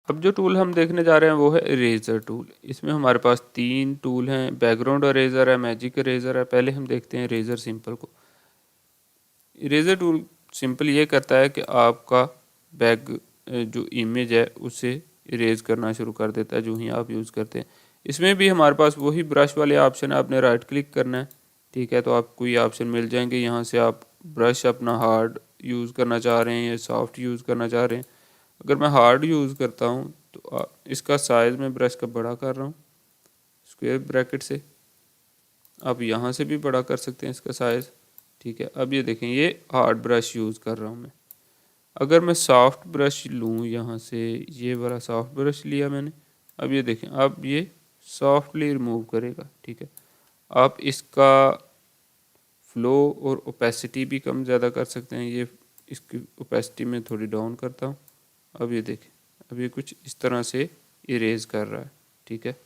अब जो टूल हम देखने जा रहे हैं वो है इरेज़र टूल। इसमें हमारे पास 3 टूल हैं, बैकग्राउंड इरेज़र है, मैजिक इरेज़र है। पहले हम देखते हैं इरेज़र सिंपल को। इरेज़र टूल सिंपल ये करता है कि आपका जो इमेज है उसे इरेज़ करना शुरू कर देता है जो ही आप यूज़ करते हैं। इसमें भी हमारे पास वही ब्रश वाले ऑप्शन है, आपने राइट क्लिक करना है, ठीक है। तो आपको ये ऑप्शन मिल जाएंगे, यहाँ से आप ब्रश अपना हार्ड यूज़ करना चाह रहे हैं या सॉफ्ट यूज़ करना चाह रहे हैं। अगर मैं हार्ड यूज़ करता हूँ तो इसका साइज़ मैं ब्रश का बड़ा कर रहा हूँ स्क्वायर ब्रैकेट से। आप यहाँ से भी बड़ा कर सकते हैं इसका साइज़, ठीक है। अब ये देखें, ये हार्ड ब्रश यूज़ कर रहा हूँ मैं। अगर मैं सॉफ्ट ब्रश लूँ, यहाँ से ये वाला सॉफ्ट ब्रश लिया मैंने, अब ये देखें, अब ये सॉफ्टली रिमूव करेगा, ठीक है। आप इसका फ्लो और ओपेसिटी भी कम ज़्यादा कर सकते हैं। ये इसकी ओपेसिटी में थोड़ी डाउन करता हूँ। अब ये देखें, अब ये कुछ इस तरह से इरेज कर रहा है, ठीक है।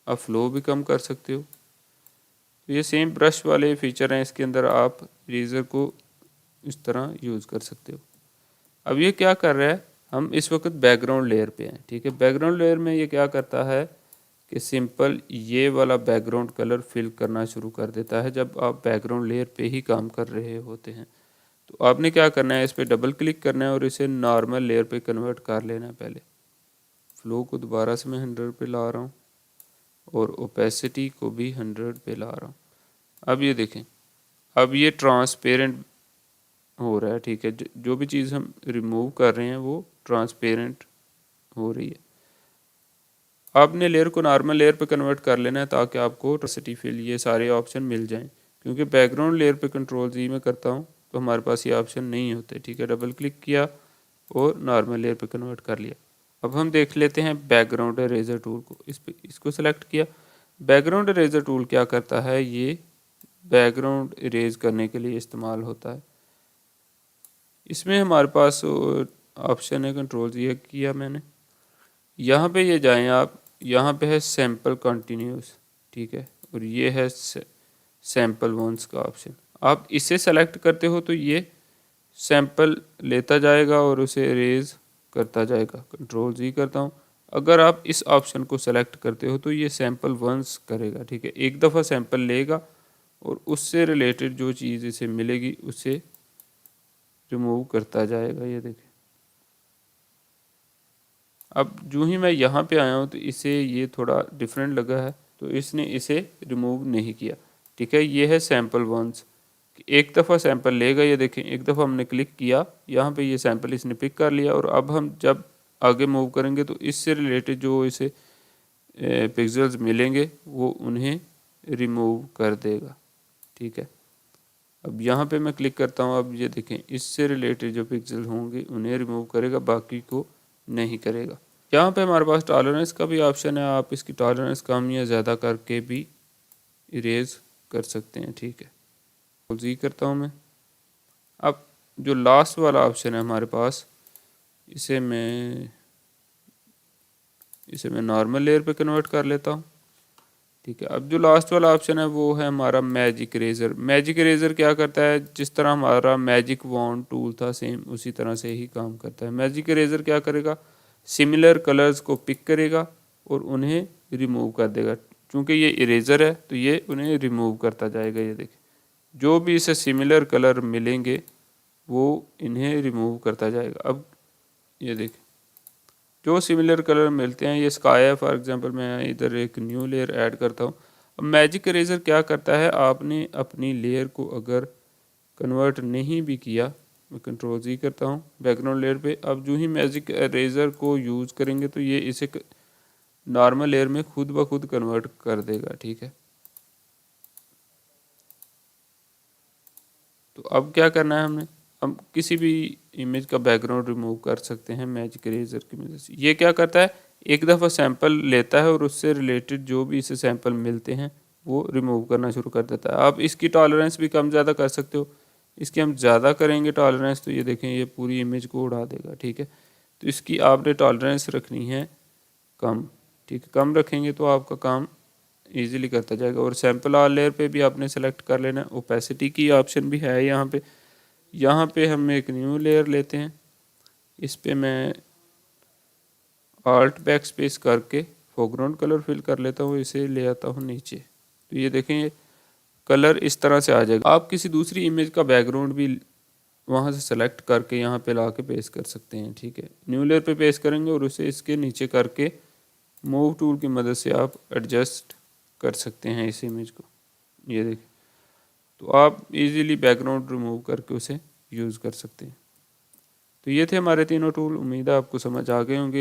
आप फ्लो भी कम कर सकते हो। तो ये सेम ब्रश वाले फीचर हैं, इसके अंदर आप इरेज़र को इस तरह यूज़ कर सकते हो। अब ये क्या कर रहा है, हम इस वक्त बैकग्राउंड लेयर पे हैं, ठीक है। बैकग्राउंड लेयर में ये क्या करता है कि सिंपल ये वाला बैकग्राउंड कलर फिल करना शुरू कर देता है जब आप बैकग्राउंड लेयर पे ही काम कर रहे होते हैं। तो आपने क्या करना है, इस पर डबल क्लिक करना है और इसे नॉर्मल लेयर पे कन्वर्ट कर लेना है। पहले फ्लो को दोबारा से मैं 100 पे ला रहा हूँ और ओपेसिटी को भी 100 पे ला रहा हूँ। अब ये देखें, अब ये ट्रांसपेरेंट हो रहा है, ठीक है। जो भी चीज़ हम रिमूव कर रहे हैं वो ट्रांसपेरेंट हो रही है। आपने लेयर को नॉर्मल लेयर पे कन्वर्ट कर लेना है ताकि आपको ट्रांसिटी फिल ये सारे ऑप्शन मिल जाएं। क्योंकि बैकग्राउंड लेयर पे कंट्रोल जी में करता हूँ तो हमारे पास ये ऑप्शन नहीं होते, ठीक है। डबल क्लिक किया और नॉर्मल लेयर पे कन्वर्ट कर लिया। अब हम देख लेते हैं बैकग्राउंड इरेज़र टूल को। इसको सेलेक्ट किया। बैकग्राउंड इरेज़र टूल क्या करता है, ये बैकग्राउंड इरेज करने के लिए इस्तेमाल होता है। इसमें हमारे पास ऑप्शन है, कंट्रोल जी किया मैंने, यहाँ पे ये जाएं आप, यहाँ पे है सैम्पल कंटिन्यूस, ठीक है। और ये है सैम्पल वंस का ऑप्शन। आप इसे सेलेक्ट करते हो तो ये सैंपल लेता जाएगा और उसे इरेज करता जाएगा। कंट्रोल जी करता हूँ। अगर आप इस ऑप्शन को सेलेक्ट करते हो तो ये सैंपल वंस करेगा, ठीक है। एक दफ़ा सैंपल लेगा और उससे रिलेटेड जो चीज़ इसे मिलेगी उसे रिमूव करता जाएगा। ये देखें, अब जो ही मैं यहाँ पे आया हूँ तो इसे ये थोड़ा डिफरेंट लगा है तो इसने इसे रिमूव नहीं किया, ठीक है। ये है सैंपल वंस, एक दफ़ा सैंपल लेगा। ये देखें, एक दफ़ा हमने क्लिक किया, यहाँ पे ये सैंपल इसने पिक कर लिया और अब हम जब आगे मूव करेंगे तो इससे रिलेटेड जो इसे पिक्सेल्स मिलेंगे वो उन्हें रिमूव कर देगा, ठीक है। अब यहाँ पे मैं क्लिक करता हूँ, अब ये देखें, इससे रिलेटेड जो पिक्सल होंगे उन्हें रिमूव करेगा, बाकी को नहीं करेगा। यहाँ पे हमारे पास टॉलरेंस का भी ऑप्शन है, आप इसकी टॉलरेंस कम या ज़्यादा करके भी इरेज कर सकते हैं, ठीक है। जी करता हूँ मैं। अब जो लास्ट वाला ऑप्शन है हमारे पास, इसे मैं नॉर्मल लेयर पे कन्वर्ट कर लेता हूँ, ठीक है। अब जो लास्ट वाला ऑप्शन है वो है हमारा मैजिक इरेज़र। मैजिक इरेज़र क्या करता है, जिस तरह हमारा मैजिक वॉन्ड टूल था सेम उसी तरह से ही काम करता है। मैजिक इरेज़र क्या करेगा, सिमिलर कलर्स को पिक करेगा और उन्हें रिमूव कर देगा। चूँकि ये इरेज़र है तो ये उन्हें रिमूव करता जाएगा। ये देखें, जो भी इसे सिमिलर कलर मिलेंगे वो इन्हें रिमूव करता जाएगा। अब ये देखें, जो सिमिलर कलर मिलते हैं, ये स्काई है फॉर एग्जांपल, मैं इधर एक न्यू लेयर ऐड करता हूँ। अब मैजिक इरेज़र क्या करता है, आपने अपनी लेयर को अगर कन्वर्ट नहीं भी किया, मैं कंट्रोल जी करता हूँ बैकग्राउंड लेयर पे, अब जो ही मैजिक इरेज़र को यूज़ करेंगे तो ये इसे नॉर्मल लेयर में खुद ब खुद कन्वर्ट कर देगा, ठीक है। तो अब क्या करना है हमने, हम किसी भी इमेज का बैकग्राउंड रिमूव कर सकते हैं मैजिक इरेज़र की मदद से। ये क्या करता है, एक दफ़ा सैंपल लेता है और उससे रिलेटेड जो भी इसे सैंपल मिलते हैं वो रिमूव करना शुरू कर देता है। आप इसकी टॉलरेंस भी कम ज़्यादा कर सकते हो। इसकी हम ज़्यादा करेंगे टॉलरेंस तो ये देखें, ये पूरी इमेज को उड़ा देगा, ठीक है। तो इसकी आपने टॉलरेंस रखनी है कम, ठीक है। कम रखेंगे तो आपका काम इजीली करता जाएगा। और सैंपल ऑल लेयर पे भी आपने सेलेक्ट कर लेना है। ओपेसिटी की ऑप्शन भी है यहाँ पे। यहाँ पे हम एक न्यू लेयर लेते हैं, इस पे मैं ऑल्ट बैक स्पेस करके फोरग्राउंड कलर फिल कर लेता हूँ, इसे ले आता हूँ नीचे। तो ये देखें ये कलर इस तरह से आ जाएगा। आप किसी दूसरी इमेज का बैकग्राउंड भी वहाँ से सेलेक्ट करके यहाँ पे ला के पेस्ट कर सकते हैं, ठीक है। न्यू लेयर पे पेस्ट करेंगे और उसे इसके नीचे करके मूव टूल की मदद से आप एडजस्ट कर सकते हैं इस इमेज को। ये देखें, तो आप इजीली बैकग्राउंड रिमूव करके उसे यूज़ कर सकते हैं। तो ये थे हमारे तीनों टूल। उम्मीद है आपको समझ आ गए होंगे।